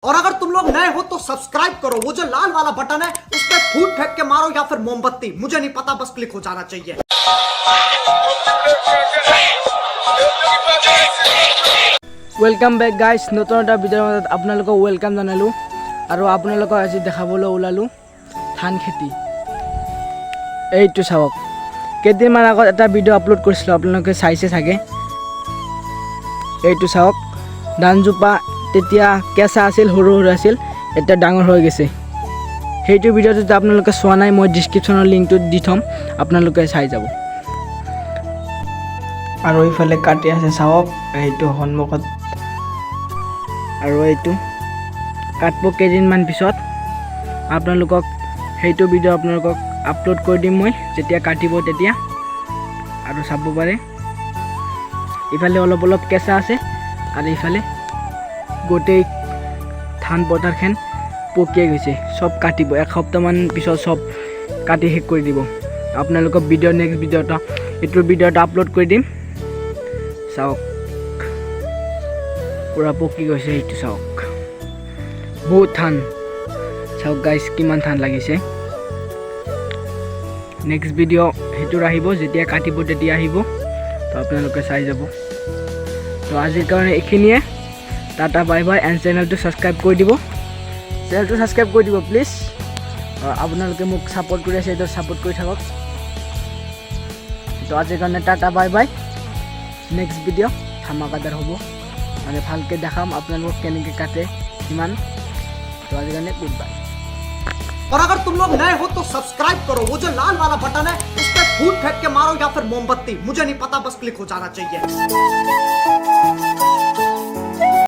और अगर तुम लोग नए हो तो सब्सक्राइब करो, वो जो लाल वाला बटन है उस पर फूट फेंक के मारो या फिर मोमबत्ती, मुझे नहीं पता, बस क्लिक हो जाना चाहिए। वेलकाम बैक गाइस, नतुन এটা ভিডিঅ'ৰ মাজত আপোনালোকক ওয়েলকাম জনালো আৰু আপোনালোকক আজি দেখাবলৈ ওলালো ধান খেতি। এইটো চাওক, কেইদিনমান আগত এটা ভিডিঅ' আপলোড কৰিছিলো, আপোনালোকে চাইছে চাগে। এইটো চাওক, ধানজোপা তেতিয়া কেঁচা আছিল, সৰু সৰু আছিল, এতিয়া ডাঙৰ হৈ গৈছে। সেইটো ভিডিঅ'টো যদি আপোনালোকে চোৱা নাই, মই ডিছক্ৰিপশ্যনৰ লিংকটো দি থ'ম, আপোনালোকে চাই যাব। আৰু এইফালে কাটি আছে চাওক, এইটো সন্মুখত। আৰু এইটো কাটিব কেইদিনমান পিছত আপোনালোকক সেইটো ভিডিঅ' আপোনালোকক আপলোড কৰি দিম মই, যেতিয়া কাটিব তেতিয়া, আৰু চাব পাৰে। ইফালে অলপ অলপ কেঁচা আছে আৰু ইফালে গোটেই ধান পথাৰখন পকিয়াই গৈছে। চব কাটিব, এসপ্তাহমান পিছত চব কাটি শেষ কৰি দিব। আপোনালোকক ভিডিঅ' নেক্সট ভিডিঅ'টা এইটোৰ ভিডিঅ'টা আপলোড কৰি দিম। চাওক, পুৰা পকি গৈছে। এইটো চাওক, বহুত ধান। চাওক গাইজ, কিমান ধান লাগিছে। নেক্সট ভিডিঅ' সেইটোৰ আহিব, যেতিয়া কাটিব তেতিয়া আহিব, তো আপোনালোকে চাই যাব। তো আজিৰ কাৰণে এইখিনিয়ে। টাটা বাই বাই, এণ্ড চেনেলটো ছাবস্ক্ৰাইব কৰি দিব, প্লিজ। আপোনালোকে মোক ছাপোৰ্ট কৰি আছে, এইটো ছাপোৰ্ট কৰি থাকক। তো আজিৰ কাৰণে tata bye bye. Next video' ধামাকাদাৰ হ'ব, মানে ভালকৈ দেখাম আপোনালোকক কেনেকৈ কাটে কিমান। তো আজিৰ কাৰণে গুড বাই। और अगर तुम लोग नए हो तो सब्सक्राइब करो, वो जो लाल वाला बटन है उस पर फूट फेंक के मारो या फिर मोमबत्ती, मुझे नहीं पता, बस क्लिक हो जाना चाहिए।